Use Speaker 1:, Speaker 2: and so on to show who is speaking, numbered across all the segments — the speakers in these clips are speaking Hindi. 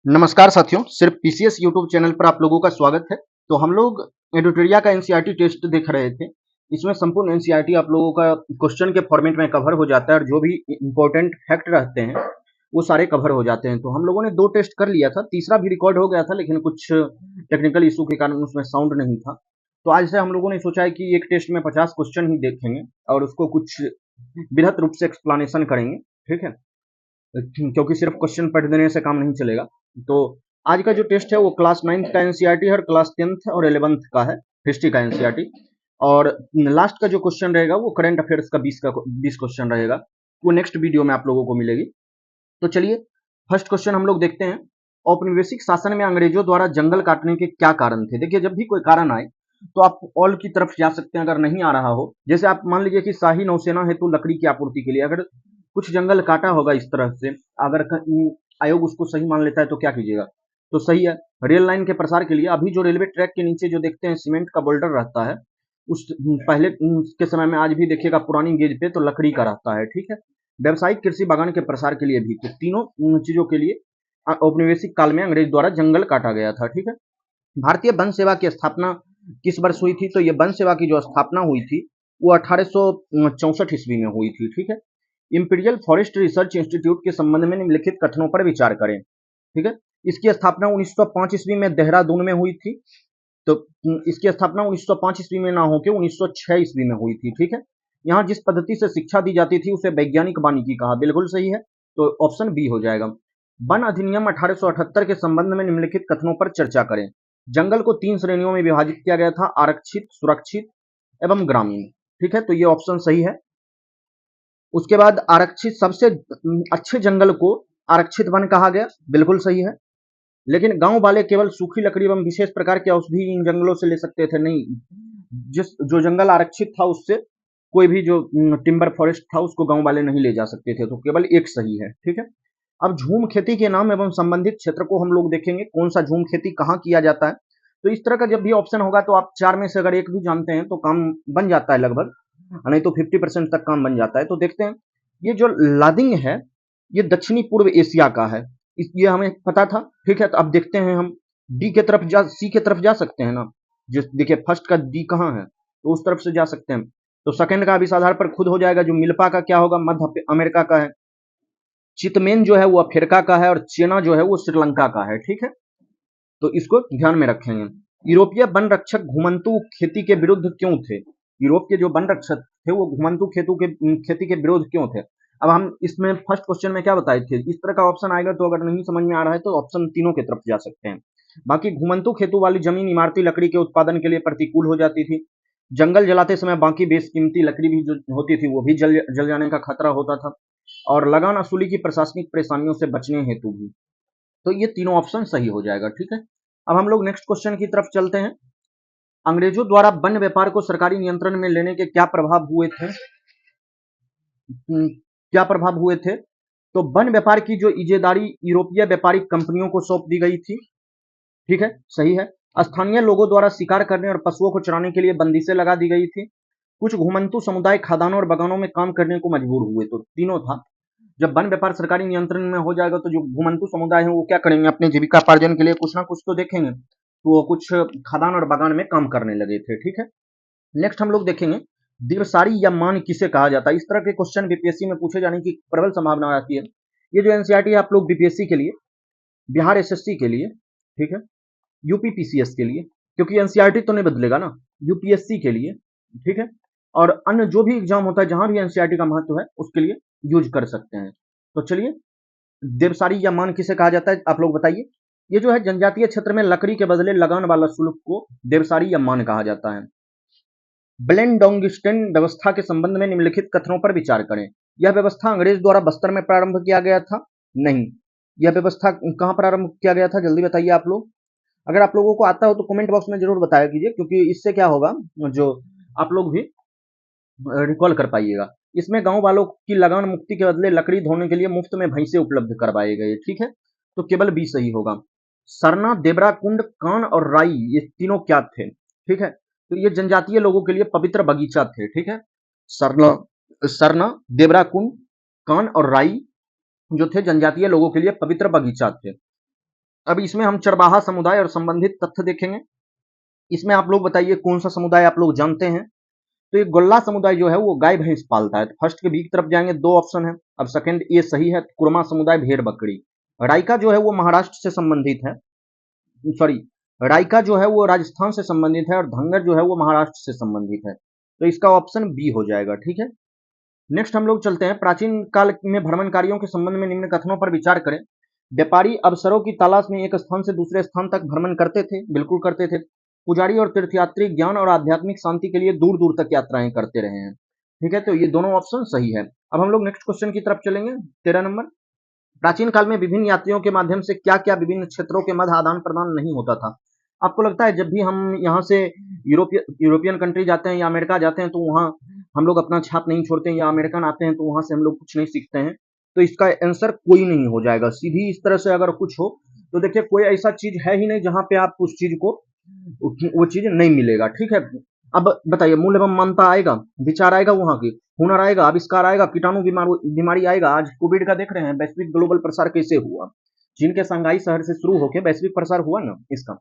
Speaker 1: नमस्कार साथियों, सिर्फ पीसीएस यूट्यूब चैनल पर आप लोगों का स्वागत है। तो हम लोग एडिटोरिया का एनसीईआरटी टेस्ट देख रहे थे। इसमें संपूर्ण एनसीईआरटी आप लोगों का क्वेश्चन के फॉर्मेट में कवर हो जाता है और जो भी इंपॉर्टेंट फैक्ट रहते हैं वो सारे कवर हो जाते हैं। तो हम लोगों ने 2 टेस्ट कर लिया था, तीसरा भी रिकॉर्ड हो गया था लेकिन कुछ टेक्निकल इशू के कारण उसमें साउंड नहीं था। तो आज से हम लोगों ने सोचा है कि एक टेस्ट में 50 क्वेश्चन ही देखेंगे और उसको कुछ बृहत रूप से एक्सप्लेनेशन करेंगे, ठीक है? क्योंकि सिर्फ क्वेश्चन पढ़ देने से काम नहीं चलेगा। तो आज का जो टेस्ट है वो क्लास 9th का एनसीईआरटी है और क्लास 10th और 11th का है, हिस्ट्री का एनसीईआरटी। और लास्ट का जो क्वेश्चन रहेगा वो करंट अफेयर्स का 20 क्वेश्चन रहेगा। वो नेक्स्ट वीडियो में आप लोगों को मिलेगी। तो चलिए फर्स्ट क्वेश्चन हम लोग देखते हैं। औपनिवेशिक शासन में अंग्रेजों द्वारा जंगल काटने के क्या कारण थे? देखिए, जब भी कोई कारण आए तो आप ऑल की तरफ जा सकते हैं अगर नहीं आ रहा हो। जैसे आप मान लीजिए कि शाही नौसेना हेतु लकड़ी की आपूर्ति के लिए अगर कुछ जंगल काटा होगा इस तरह से, अगर आयोग उसको सही मान लेता है तो क्या कीजिएगा? तो सही है। रेल लाइन के प्रसार के लिए अभी जो रेलवे ट्रैक के नीचे जो देखते हैं सीमेंट का बोल्डर रहता है, उस पहले के समय में आज भी देखिएगा पुरानी गेज पे तो लकड़ी का रहता है, ठीक है। व्यावसायिक कृषि बागान के प्रसार के लिए भी, तो तीनों चीजों के लिए औपनिवेशिक काल में अंग्रेज द्वारा जंगल काटा गया था, ठीक है। भारतीय वन सेवा की स्थापना किस वर्ष हुई थी? तो ये वन सेवा की जो स्थापना हुई थी वो 1864 ईस्वी में हुई थी, ठीक है। इंपीरियल फॉरेस्ट रिसर्च इंस्टीट्यूट के संबंध में निम्नलिखित कथनों पर विचार करें, ठीक है। इसकी स्थापना 1905 ईस्वी में देहरादून में हुई थी। तो इसकी स्थापना 1905 ईस्वी में ना होकर 1906 ईस्वी में हुई थी, ठीक है। यहाँ जिस पद्धति से शिक्षा दी जाती थी उसे वैज्ञानिक वानिकी कहा, बिल्कुल सही है। तो ऑप्शन बी हो जाएगा। वन अधिनियम 1878 के संबंध में निम्नलिखित कथनों पर चर्चा करें। जंगल को 3 श्रेणियों में विभाजित किया गया था, आरक्षित, सुरक्षित एवं ग्रामीण, ठीक है। तो ये ऑप्शन सही है। उसके बाद आरक्षित सबसे अच्छे जंगल को आरक्षित वन कहा गया, बिल्कुल सही है। लेकिन गांव वाले केवल सूखी लकड़ी एवं विशेष प्रकार के औषधि इन जंगलों से ले सकते थे, नहीं। जिस जो जंगल आरक्षित था उससे कोई भी जो टिम्बर फॉरेस्ट था उसको गांव वाले नहीं ले जा सकते थे। तो केवल एक सही है, ठीक है। अब झूम खेती के नाम एवं संबंधित क्षेत्र को हम लोग देखेंगे, कौन सा झूम खेती कहाँ किया जाता है। तो इस तरह का जब भी ऑप्शन होगा तो आप 4 में से अगर एक भी जानते हैं तो काम बन जाता है लगभग, नहीं तो 50% तक काम बन जाता है। तो देखते हैं, ये जो लादिंग है ये दक्षिणी पूर्व एशिया का है, ये हमें पता था, ठीक है। तो अब देखते हैं हम डी के तरफ सी के तरफ जा सकते हैं ना। जिस देखिए फर्स्ट का डी कहाँ है तो उस तरफ से जा सकते हैं। तो सेकंड का अब इस आधार पर खुद हो जाएगा। जो मिल्पा का क्या होगा? मध्य अमेरिका का है। चितमेन जो है वो अफ्रीका का है और चेना जो है वो श्रीलंका का है, ठीक है। तो इसको ध्यान में रखेंगे। यूरोपीय वन रक्षक घुमंतु खेती के विरुद्ध क्यों थे? यूरोप के जो वन रक्षक थे वो घुमंतु खेती के विरोध क्यों थे? अब हम इसमें फर्स्ट क्वेश्चन में क्या बताए थे, इस तरह का ऑप्शन आएगा तो अगर नहीं समझ में आ रहा है तो ऑप्शन तीनों की तरफ जा सकते हैं। बाकी घुमंतु खेतों वाली जमीन इमारती लकड़ी के उत्पादन के लिए प्रतिकूल हो जाती थी। जंगल जलाते समय बाकी बेशकीमती लकड़ी भी जो होती थी वो भी जल जाने का खतरा होता था। और लगान वसूली की प्रशासनिक परेशानियों से बचने हेतु भी। तो ये तीनों ऑप्शन सही हो जाएगा, ठीक है। अब हम लोग नेक्स्ट क्वेश्चन की तरफ चलते हैं। अंग्रेजों द्वारा वन व्यापार को सरकारी नियंत्रण में लेने के क्या प्रभाव हुए थे? क्या प्रभाव हुए थे? तो वन व्यापार की जो इजेदारी यूरोपीय व्यापारिक कंपनियों को सौंप दी गई थी, ठीक है, सही है। स्थानीय लोगों द्वारा शिकार करने और पशुओं को चराने के लिए बंदिशें लगा दी गई थी। कुछ घुमंतु समुदाय खदानों और बगानों में काम करने को मजबूर हुए। तो तीनों था। जब वन व्यापार सरकारी नियंत्रण में हो जाएगा तो जो घुमंतु समुदाय है वो क्या करेंगे? अपने जीविकापार्जन के लिए कुछ ना कुछ तो देखेंगे, तो वो कुछ खदान और बागान में काम करने लगे थे, ठीक है। नेक्स्ट हम लोग देखेंगे, देवसारी या मान किसे कहा जाता है? इस तरह के क्वेश्चन बीपीएससी में पूछे जाने की प्रबल संभावना रहती है। ये जो एनसीईआरटी है आप लोग बीपीएससी के लिए, बिहार एसएससी के लिए, ठीक है, यूपी पीसीएस के लिए, क्योंकि एनसीईआरटी तो नहीं बदलेगा ना, यूपीएससी के लिए, ठीक है। और अन्य जो भी एग्जाम होता है जहां भी एनसीईआरटी का महत्व है उसके लिए यूज कर सकते हैं। तो चलिए, देवसारी या मान किसे कहा जाता है आप लोग बताइए। ये जो है जनजातीय क्षेत्र में लकड़ी के बदले लगान वाला शुल्क को देवसारी या मान कहा जाता है। ब्लेंडोंगिस्टन व्यवस्था के संबंध में निम्नलिखित कथनों पर विचार करें। यह व्यवस्था अंग्रेज द्वारा बस्तर में प्रारंभ किया गया था? नहीं। यह व्यवस्था कहां प्रारंभ किया गया था, जल्दी बताइए आप लोग। अगर आप लोगों को आता हो तो कमेंट बॉक्स में जरूर बताया कीजिए, क्योंकि इससे क्या होगा, जो आप लोग भी रिकॉल कर पाइएगा। इसमें गांव वालों की लगान मुक्ति के बदले लकड़ी धोने के लिए मुफ्त में भैंसे उपलब्ध करवाए गए, ठीक है। तो केवल बी सही होगा। सरना, देवरा कुंड, कान और राई ये तीनों क्या थे? ठीक है, तो ये जनजातीय लोगों के लिए पवित्र बगीचा थे, ठीक है। सरना सरना देवरा कुंड, कान और राई जो थे जनजातीय लोगों के लिए पवित्र बगीचा थे। अब इसमें हम चरवाहा समुदाय और संबंधित तथ्य देखेंगे। इसमें आप लोग बताइए कौन सा समुदाय आप लोग जानते हैं। तो ये गोल्ला समुदाय जो है वो गाय भैंस पालता है। तो फर्स्ट के बी की तरफ जाएंगे, दो ऑप्शन है। अब सेकंड ये सही है। कुरमा समुदाय भेड़ बकरी। रायका जो है वो महाराष्ट्र से संबंधित है, सॉरी, रायका जो है वो राजस्थान से संबंधित है और धंगर जो है वो महाराष्ट्र से संबंधित है। तो इसका ऑप्शन बी हो जाएगा, ठीक है। नेक्स्ट हम लोग चलते हैं, प्राचीन काल में भ्रमणकारियों के संबंध में निम्न कथनों पर विचार करें। व्यापारी अवसरों की तलाश में एक स्थान से दूसरे स्थान तक भ्रमण करते थे, बिल्कुल करते थे। पुजारी और तीर्थयात्री ज्ञान और आध्यात्मिक शांति के लिए दूर दूर तक यात्राएं करते रहे हैं, ठीक है। तो ये दोनों ऑप्शन सही है। अब हम लोग नेक्स्ट क्वेश्चन की तरफ चलेंगे, 13 नंबर। प्राचीन काल में विभिन्न यात्रियों के माध्यम से क्या क्या विभिन्न क्षेत्रों के मध्य आदान प्रदान नहीं होता था। आपको लगता है जब भी हम यहाँ से यूरोपियन कंट्री जाते हैं या अमेरिका जाते हैं तो वहाँ हम लोग अपना छाप नहीं छोड़ते हैं, या अमेरिकन आते हैं तो वहाँ से हम लोग कुछ नहीं सीखते हैं। तो इसका आंसर कोई नहीं हो जाएगा। सीधी इस तरह से अगर कुछ हो तो देखिए कोई ऐसा चीज है ही नहीं जहाँ पे आप उस चीज को वो चीज नहीं मिलेगा, ठीक है। अब बताइए मूल एवं मानता आएगा, विचार आएगा, वहां की हुनर आएगा, आविष्कार आएगा, कीटाणु बीमारी आएगा। आज कोविड का देख रहे हैं वैश्विक ग्लोबल प्रसार कैसे हुआ। चीन के शंघाई शहर से शुरू होकर वैश्विक प्रसार हुआ ना इसका।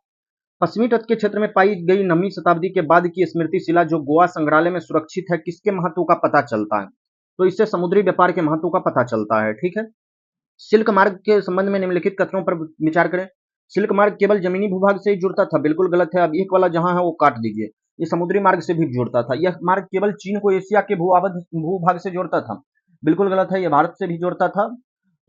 Speaker 1: पश्चिमी तट के क्षेत्र में पाई गई 9वीं शताब्दी के बाद की स्मृति शिला जो गोवा संग्रहालय में सुरक्षित है, किसके महत्व का पता चलता है। तो इससे समुद्री व्यापार के महत्व का पता चलता है, ठीक है। सिल्क मार्ग के संबंध में निम्नलिखित कथनों पर विचार करें। सिल्क मार्ग केवल जमीनी भूभाग से ही जुड़ता था, बिल्कुल गलत है। अब एक वाला जहां है वो काट दीजिए। ये समुद्री मार्ग से भी जुड़ता था। यह मार्ग केवल चीन को एशिया के भूभाग से जोड़ता था, बिल्कुल गलत है। ये भारत से भी जोड़ता था,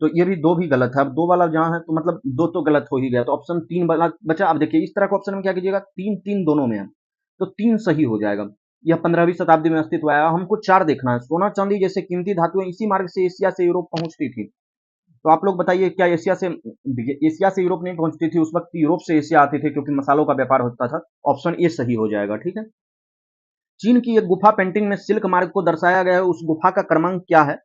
Speaker 1: तो ये भी दो भी गलत है। अब दो वाला जहां है तो मतलब दो तो गलत हो ही गया, तो ऑप्शन तीन वाला बचा। अब देखिए इस तरह के ऑप्शन में क्या कीजिएगा, तीन तीन दोनों में है तो तीन सही हो जाएगा। यह 15वीं शताब्दी में अस्तित्व आया। हमको चार देखना है। सोना चांदी जैसे कीमती धातुएं इसी मार्ग से एशिया से यूरोप पहुंचती थी। तो आप लोग बताइए क्या एशिया से यूरोप नहीं पहुंचती थी, उस वक्त यूरोप से एशिया आते थे क्योंकि मसालों का व्यापार होता था। ऑप्शन ए सही हो जाएगा, ठीक है। चीन की एक गुफा पेंटिंग में सिल्क मार्ग को दर्शाया गया है, उस गुफा का क्रमांक क्या है।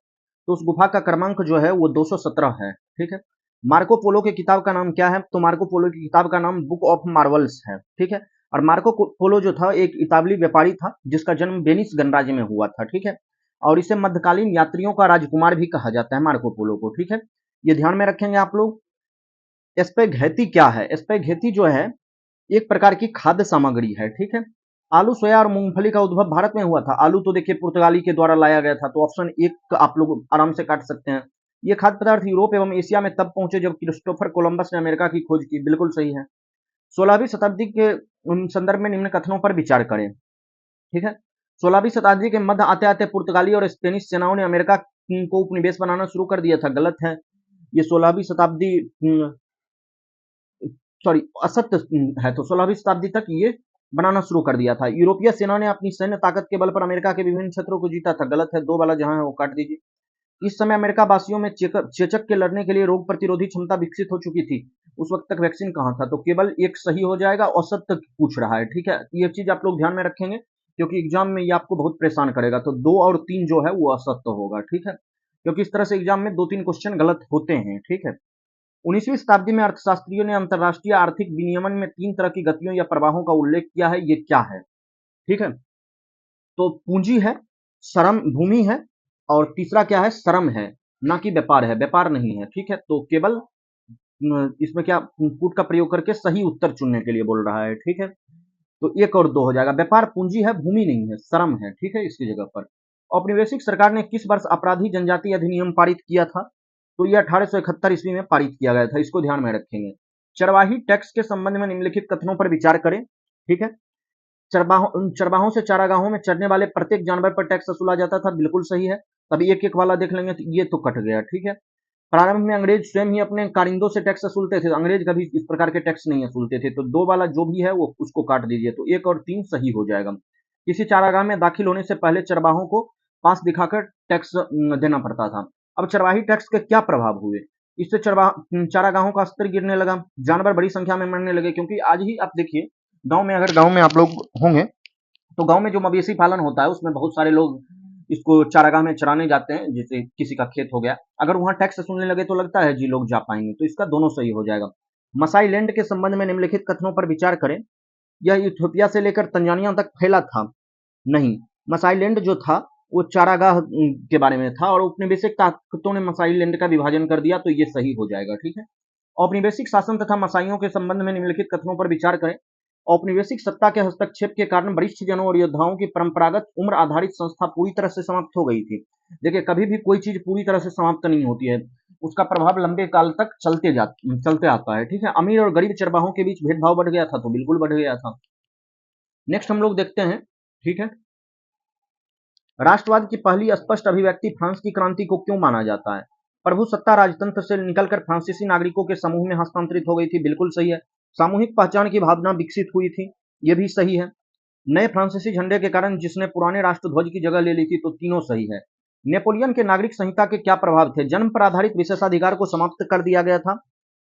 Speaker 1: तो उस गुफा का क्रमांक जो है वो 217 है, ठीक है। मार्को पोलो की किताब का नाम क्या है। तो मार्को पोलो की किताब का नाम बुक ऑफ मार्वल्स है, ठीक है। और मार्को पोलो जो था एक इतालवी व्यापारी था जिसका जन्म वेनिस गणराज्य में हुआ था, ठीक है। और इसे मध्यकालीन यात्रियों का राजकुमार भी कहा जाता है मार्को पोलो को, ठीक है। ये ध्यान में रखेंगे आप लोग। स्पैघेटी क्या है। स्पैघेटी जो है एक प्रकार की खाद्य सामग्री है, ठीक है। आलू, सोया और मूंगफली का उद्भव भारत में हुआ था। आलू तो देखिए पुर्तगाली के द्वारा लाया गया था, तो ऑप्शन एक आप लोग आराम से काट सकते हैं। ये खाद्य पदार्थ यूरोप एवं एशिया में तब पहुंचे जब क्रिस्टोफर कोलंबस ने अमेरिका की खोज की, बिल्कुल सही है। 16वीं शताब्दी के संदर्भ में निम्न कथनों पर विचार करें, ठीक है। 16वीं शताब्दी के मध्य आते आते पुर्तगाली और स्पेनिश सेनाओं ने अमेरिका को उपनिवेश बनाना शुरू कर दिया था, गलत है। ये 16वीं शताब्दी सॉरी असत्य है। तो 16वीं शताब्दी तक ये बनाना शुरू कर दिया था। यूरोपीय सेना ने अपनी सैन्य ताकत के बल पर अमेरिका के विभिन्न क्षेत्रों को जीता था, गलत है। दो वाला जहां है वो काट दीजिए। इस समय अमेरिका वासियों में चेचक के लड़ने के लिए रोग प्रतिरोधी क्षमता विकसित हो चुकी थी। उस वक्त तक वैक्सीन कहाँ था। तो केवल एक सही हो जाएगा, औसत तक पूछ रहा है, ठीक है। ये चीज आप लोग ध्यान में रखेंगे क्योंकि एग्जाम में ये आपको बहुत परेशान करेगा। तो दो और तीन जो है वो असत्य होगा, ठीक है, क्योंकि इस तरह से एग्जाम में दो तीन क्वेश्चन गलत होते हैं, ठीक है। 19वीं शताब्दी में अर्थशास्त्रियों ने अंतरराष्ट्रीय आर्थिक विनियमन में तीन तरह की गतियों या प्रवाहों का उल्लेख किया है, ये क्या है, ठीक है। तो पूंजी है, श्रम भूमि है, और तीसरा क्या है, श्रम है, ना कि व्यापार है, व्यापार नहीं है, ठीक है। तो केवल इसमें क्या पुट का प्रयोग करके सही उत्तर चुनने के लिए बोल रहा है, ठीक है। तो एक और दो हो जाएगा। व्यापार पूंजी है, भूमि नहीं है, श्रम है, ठीक है इसकी जगह पर। औपनिवेशिक सरकार ने किस वर्ष अपराधी जनजाति अधिनियम पारित किया था। तो यह 1871 ईस्वी में पारित किया गया था, इसको ध्यान में रखेंगे। चरवाही टैक्स के संबंध में निम्नलिखित कथनों पर विचार करें, ठीक है। चरवाहों से चारागाहों में चरने वाले प्रत्येक जानवर पर टैक्स वसूला जाता था, बिल्कुल सही है। अभी एक एक वाला देख लेंगे तो ये तो कट गया, ठीक है। प्रारंभ में अंग्रेज स्वयं ही अपने कारिंदों से टैक्स वसूलते थे, अंग्रेज कभी इस प्रकार के टैक्स नहीं वसूलते थे। तो दो वाला जो भी है वो उसको काट दीजिए, तो एक और तीन सही हो जाएगा। किसी चारागाह में दाखिल होने से पहले चरवाहों को पास दिखाकर टैक्स देना पड़ता था। अब चरवाही टैक्स के क्या प्रभाव हुए। इससे चारागाहों का स्तर गिरने लगा, जानवर बड़ी संख्या में मरने लगे। क्योंकि आज ही आप देखिए गांव में आप लोग होंगे तो गांव में जो मवेशी पालन होता है उसमें बहुत सारे लोग इसको चारागाह में चराने जाते हैं, जैसे किसी का खेत हो गया। अगर वहां टैक्स सुनने लगे तो लगता है जी लोग जा पाएंगे, तो इसका दोनों सही हो जाएगा। मसाई लैंड के संबंध में निम्नलिखित कथनों पर विचार करें। यह इथियोपिया से लेकर तंजानिया तक फैला था, नहीं। मसाई लैंड जो था वो चारागाह के बारे में था और उपनिवेशिक ताकतों ने मसाई लैंड का विभाजन कर दिया, तो ये सही हो जाएगा, ठीक है। औपनिवेशिक शासन तथा मसाइयों के संबंध में निम्नलिखित कथनों पर विचार करें। औपनिवेशिक सत्ता के हस्तक्षेप के कारण वरिष्ठ जनों और योद्धाओं की परंपरागत उम्र आधारित संस्था पूरी तरह से समाप्त हो गई थी। देखिए, कभी भी कोई चीज पूरी तरह से समाप्त नहीं होती है, उसका प्रभाव लंबे काल तक चलते आता है। ठीक है, अमीर और गरीब चरवाहों के बीच भेदभाव बढ़ गया था, तो बिल्कुल बढ़ गया था। नेक्स्ट हम लोग देखते हैं। ठीक है, राष्ट्रवाद की पहली स्पष्ट अभिव्यक्ति फ्रांस की क्रांति को क्यों माना जाता है? प्रभुसत्ता राजतंत्र से निकलकर फ्रांसीसी नागरिकों के समूह में हस्तांतरित हो गई थी, बिल्कुल सही है। सामूहिक पहचान की भावना विकसित हुई थी, ये भी सही है। नए फ्रांसीसी झंडे के कारण जिसने पुराने राष्ट्रध्वज की जगह ले ली थी, तो तीनों सही है। नेपोलियन के नागरिक संहिता के क्या प्रभाव थे? जन्म पर आधारित विशेषाधिकार को समाप्त कर दिया गया था,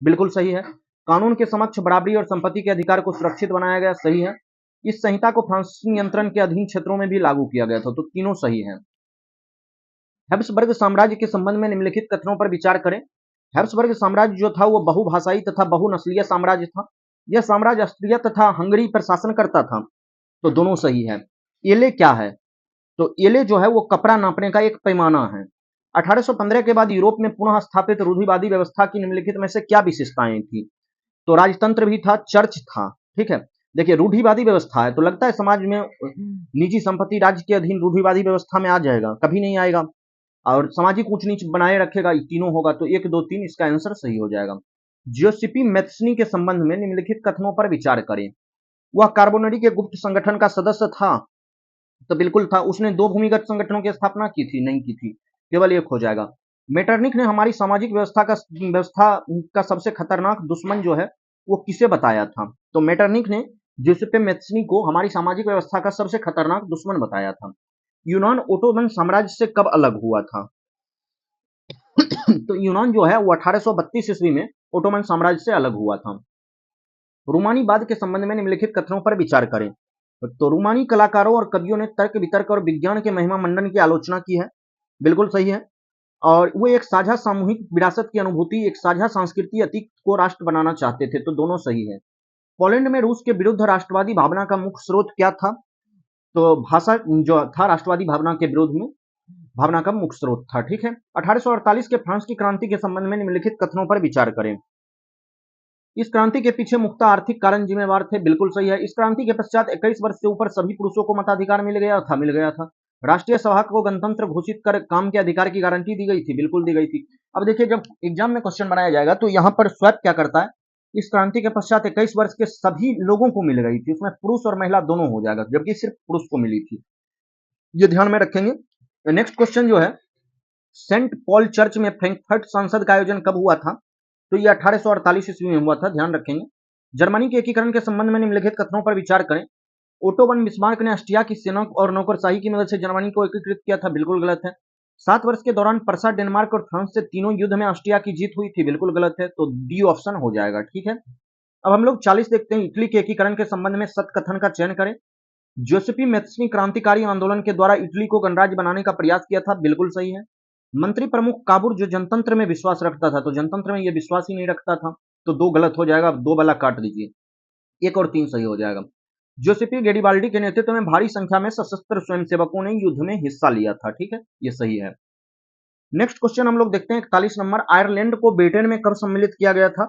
Speaker 1: बिल्कुल सही है। कानून के समक्ष बराबरी और संपत्ति के अधिकार को सुरक्षित बनाया गया, सही है। इस संहिता को फ्रांसीसी नियंत्रण के अधीन क्षेत्रों में भी लागू किया गया था, तो तीनों सही है। हैब्सबर्ग साम्राज्य के संबंध में निम्नलिखित कथनों पर विचार करें। हैब्सबर्ग साम्राज्य जो था वो बहुभाषाई तथा बहुनस्लीय साम्राज्य था। यह साम्राज्य ऑस्ट्रिया तथा हंगरी पर शासन करता था, तो दोनों सही है। एले क्या है? तो एले जो है वो कपड़ा नापने का एक पैमाना है। 1815 के बाद यूरोप में पुनः स्थापित रूढ़िवादी व्यवस्था की निम्नलिखित में से क्या विशेषताएं थी? तो राजतंत्र भी था, चर्च था। ठीक है, देखिए रूढ़िवादी व्यवस्था है, तो लगता है समाज में निजी संपत्ति राज्य के अधीन रूढ़िवादी व्यवस्था में आ जाएगा, कभी नहीं आएगा। और सामाजिक ऊंच नीच बनाए रखेगा, तीनों होगा, तो 1, 2, 3 इसका आंसर सही हो जाएगा। जियोसिपी मैथ्सनी के संबंध में निम्नलिखित कथनों पर विचार करें। वह कार्बोनरी के गुप्त संगठन का सदस्य था, तो बिल्कुल था। उसने 2 भूमिगत संगठनों की स्थापना की थी, नहीं की थी, केवल 1 हो जाएगा। मेटरनिख ने हमारी सामाजिक व्यवस्था का सबसे खतरनाक दुश्मन जो है वो किसे बताया था? तो मेटरनिख ने जियोसिपे मैथ्सनी को हमारी सामाजिक व्यवस्था का सबसे खतरनाक दुश्मन बताया था। यूनान ओटोमन साम्राज्य से कब अलग हुआ था? तो यूनान जो है वो 1832 ईस्वी में ओटोमन साम्राज्य से अलग हुआ था। रूमानीवाद के संबंध में निम्नलिखित कथनों पर विचार करें। तो रूमानी कलाकारों और कवियों ने तर्क वितर्क और विज्ञान के महिमा मंडन की आलोचना की है, बिल्कुल सही है। और वो एक साझा सामूहिक विरासत की अनुभूति, एक साझा सांस्कृतिक अतीत को राष्ट्र बनाना चाहते थे, तो दोनों सही है। पोलैंड में रूस के विरुद्ध राष्ट्रवादी भावना का मुख्य स्रोत क्या था? तो भाषा जो था राष्ट्रवादी भावना के विरोध में भावना का मुख्य स्रोत था। ठीक है, 1848 के फ्रांस की क्रांति के संबंध में निम्नलिखित कथनों पर विचार करें। इस क्रांति के पीछे मुख्य आर्थिक कारण जिम्मेवार थे, बिल्कुल सही है। इस क्रांति के पश्चात 21 वर्ष से ऊपर सभी पुरुषों को मताधिकार मिल गया था। राष्ट्रीय सभा को गणतंत्र घोषित कर काम के अधिकार की गारंटी दी गई थी, बिल्कुल दी गई थी। अब देखिए, जब एग्जाम में क्वेश्चन बनाया जाएगा तो यहाँ पर स्वैप क्या करता है, इस क्रांति के पश्चात 21 वर्ष के सभी लोगों को मिल गई थी, उसमें पुरुष और महिला दोनों हो जाएगा, जबकि सिर्फ पुरुष को मिली थी, ये ध्यान में रखेंगे। नेक्स्ट क्वेश्चन जो है, सेंट पॉल चर्च में फ्रैंकफर्ट संसद का आयोजन कब हुआ था? तो ये 1848 ईस्वी में हुआ था, ध्यान रखेंगे। जर्मनी के एकीकरण के संबंध में निम्नलिखित कथनों पर विचार करें। ओटो वन बिस्मार्क ने ऑस्ट्रिया की सेना और नौकरशाही की मदद से जर्मनी को एकीकृत किया था, बिल्कुल गलत है। 7 वर्ष के दौरान पर्सा, डेनमार्क और फ्रांस से तीनों युद्ध में ऑस्ट्रिया की जीत हुई थी, बिल्कुल गलत है, तो डी ऑप्शन हो जाएगा। ठीक है, अब हम लोग 40 देखते हैं। इटली के एकीकरण के संबंध में सत्य कथन का चयन करें। जोसेफी मैथ्सनी क्रांतिकारी आंदोलन के द्वारा इटली को गणराज्य बनाने का प्रयास किया था, बिल्कुल सही है। मंत्री प्रमुख काबुर जो जनतंत्र में विश्वास रखता था, तो जनतंत्र में यह विश्वास ही नहीं रखता था, तो 2 गलत हो जाएगा। 2 वाला काट दीजिए, 1 और 3 सही हो जाएगा। जोसेफी गेरिबाल्डी के नेतृत्व में भारी संख्या में सशस्त्र स्वयंसेवकों ने युद्ध में हिस्सा लिया था। ठीक है, ये सही है। नेक्स्ट क्वेश्चन हम लोग देखते हैं 41 नंबर। आयरलैंड को ब्रिटेन में कब सम्मिलित किया गया था?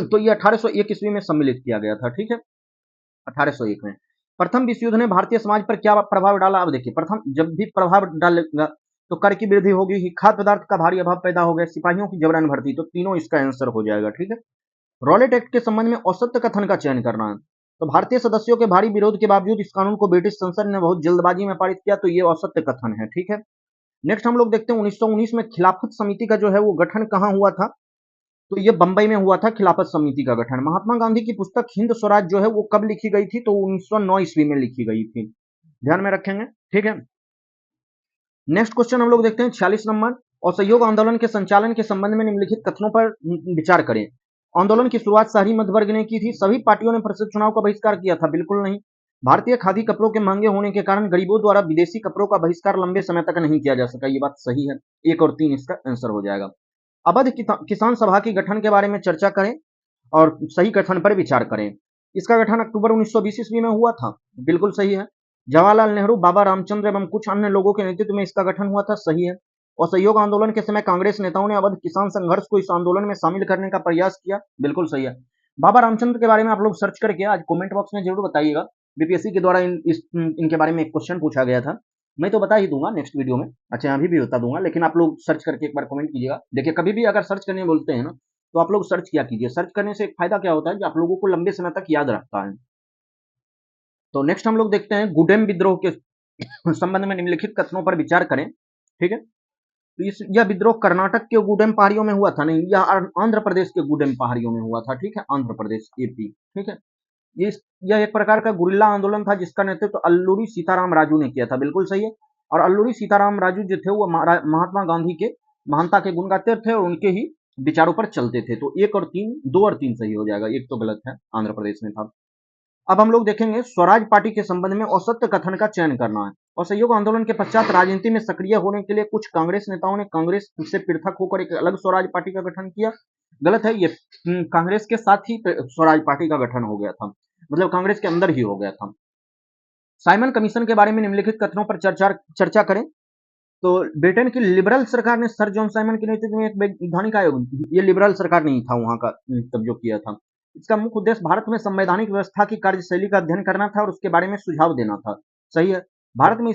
Speaker 1: तो ये 1801 ईस्वी में सम्मिलित किया गया था। ठीक है, 1801 में। प्रथम विश्व युद्ध ने भारतीय समाज पर क्या प्रभाव डाला? अब देखिए, प्रथम जब भी प्रभाव डालेगा तो कर की वृद्धि होगी, खाद्य पदार्थ का भारी अभाव पैदा हो गया, सिपाहियों की जबरन भर्ती, तो तीनों इसका आंसर हो जाएगा। ठीक है, रॉलेट एक्ट के संबंध में औसत्य कथन का चयन करना है। तो भारतीय सदस्यों के भारी विरोध के बावजूद इस कानून को ब्रिटिश संसद ने बहुत जल्दबाजी में पारित किया, तो ये औसत्य कथन है। ठीक है, नेक्स्ट हम लोग देखते हैं 1919 में खिलाफत समिति का जो है वो गठन कहाँ हुआ था? तो ये बंबई में हुआ था, खिलाफत समिति का गठन। महात्मा गांधी की पुस्तक हिंद स्वराज जो है वो कब लिखी गई थी? तो 1909 ईस्वी में लिखी गई थी, ध्यान में रखेंगे। ठीक है, नेक्स्ट क्वेश्चन हम लोग देखते हैं 46 नंबर। असहयोग आंदोलन के संचालन के संबंध में निम्नलिखित कथनों पर विचार करें। आंदोलन की शुरुआत शहरी मध्य वर्ग ने की थी, सभी पार्टियों ने परिषद चुनाव का बहिष्कार किया था, बिल्कुल नहीं। भारतीय खादी कपड़ों के महंगे होने के कारण गरीबों द्वारा विदेशी कपड़ों का बहिष्कार लंबे समय तक नहीं किया जा सका, ये बात सही है। 1 और 3 इसका आंसर हो जाएगा। अवध किसान सभा के गठन के बारे में चर्चा करें और सही कथन पर विचार करें। इसका गठन अक्टूबर 1920 ईस्वी में हुआ था, बिल्कुल सही है। जवाहरलाल नेहरू, बाबा रामचंद्र एवं कुछ अन्य लोगों के नेतृत्व में इसका गठन हुआ था, सही है। असहयोग आंदोलन के समय कांग्रेस नेताओं ने अवध किसान संघर्ष को इस आंदोलन में शामिल करने का प्रयास किया, बिल्कुल सही है। बाबा रामचंद्र के बारे में आप लोग सर्च करके आज कमेंट बॉक्स में जरूर बताइएगा। बीपीएससी के द्वारा इनके बारे में एक क्वेश्चन पूछा गया था, मैं तो बता ही दूंगा नेक्स्ट वीडियो में, अच्छा अभी भी बता दूंगा, लेकिन आप लोग सर्च करके एक बार कमेंट कीजिएगा। देखिए कभी भी अगर सर्च करने बोलते हैं ना, तो आप लोग सर्च किया कीजिए। सर्च करने से एक फायदा क्या होता है कि आप लोगों को लंबे समय तक याद रखता है। तो नेक्स्ट हम लोग देखते हैं गुडेम विद्रोह के संबंध में निम्नलिखित कथनों पर विचार करें, ठीक है। तो यह विद्रोह कर्नाटक के गुडेम पहाड़ियों में हुआ था, नहीं, यह आंध्र प्रदेश के गुडेम पहाड़ियों में हुआ था, ठीक है, आंध्र प्रदेश, एपी, ठीक है। ये यह एक प्रकार का गुरिल्ला आंदोलन था जिसका नेतृत्व तो अल्लूरी सीताराम राजू ने किया था, बिल्कुल सही है। और अल्लूरी सीताराम राजू जो थे वो महात्मा गांधी के महानता के गुण गाते थे और उनके ही विचारों पर चलते थे। तो 2 और 3 सही हो जाएगा, एक तो गलत है, आंध्र प्रदेश में था। अब हम लोग देखेंगे स्वराज पार्टी के संबंध में असत्य कथन का चयन करना है। असहयोग आंदोलन के पश्चात राजनीति में सक्रिय होने के लिए कुछ कांग्रेस नेताओं ने कांग्रेस से पृथक होकर एक अलग स्वराज पार्टी का गठन किया, गलत है ये। कांग्रेस के साथ ही स्वराज पार्टी का गठन हो गया था, मतलब कांग्रेस के अंदर ही हो गया था। साइमन कमीशन के बारे में निम्नलिखित कथनों पर चर्चा करें। तो ब्रिटेन की लिबरल सरकार ने सर जॉन साइमन के नेतृत्व में एक वैधानिक आयोग, ये लिबरल सरकार नहीं था वहां का तब जो किया था। इसका मुख्य उद्देश्य भारत में संवैधानिक व्यवस्था की कार्यशैली का अध्ययन करना था और उसके बारे में सुझाव देना था, सही है। भारत में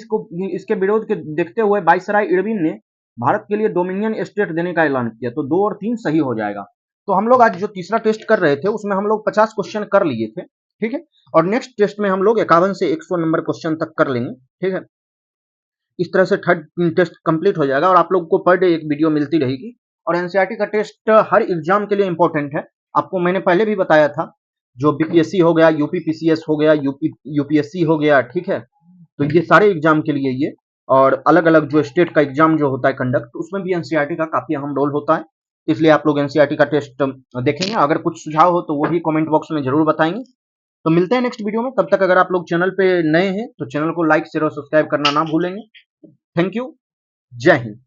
Speaker 1: इसके विरोध के देखते हुए वाइसराय इरविन ने भारत के लिए डोमिनियन स्टेट देने का ऐलान किया। तो 2 और 3 सही हो जाएगा। तो हम लोग आज जो तीसरा टेस्ट कर रहे थे उसमें हम लोग 50 क्वेश्चन कर लिए थे, ठीक है। और नेक्स्ट टेस्ट में हम लोग 51 से 100 नंबर क्वेश्चन तक कर लेंगे, ठीक है। इस तरह से थर्ड टेस्ट कंप्लीट हो जाएगा और आप लोगों को पर डे एक वीडियो मिलती रहेगी। और एनसीईआरटी का टेस्ट हर एग्जाम के लिए इंपॉर्टेंट है, आपको मैंने पहले भी बताया था। जो बीपीएससी हो गया, यूपी पीसीएस हो गया, यूपीएससी हो गया, ठीक है। तो ये सारे एग्जाम के लिए ये, और अलग अलग जो स्टेट का एग्जाम जो होता है कंडक्ट, उसमें भी एनसीईआरटी का काफी अहम रोल होता है। इसलिए आप लोग एनसीईआरटी का टेस्ट देखेंगे। अगर कुछ सुझाव हो तो वो भी कमेंट बॉक्स में जरूर बताएंगे। तो मिलते हैं नेक्स्ट वीडियो में, तब तक अगर आप लोग चैनल पे नए हैं तो चैनल को लाइक शेयर और सब्सक्राइब करना ना भूलेंगे। थैंक यू, जय हिंद।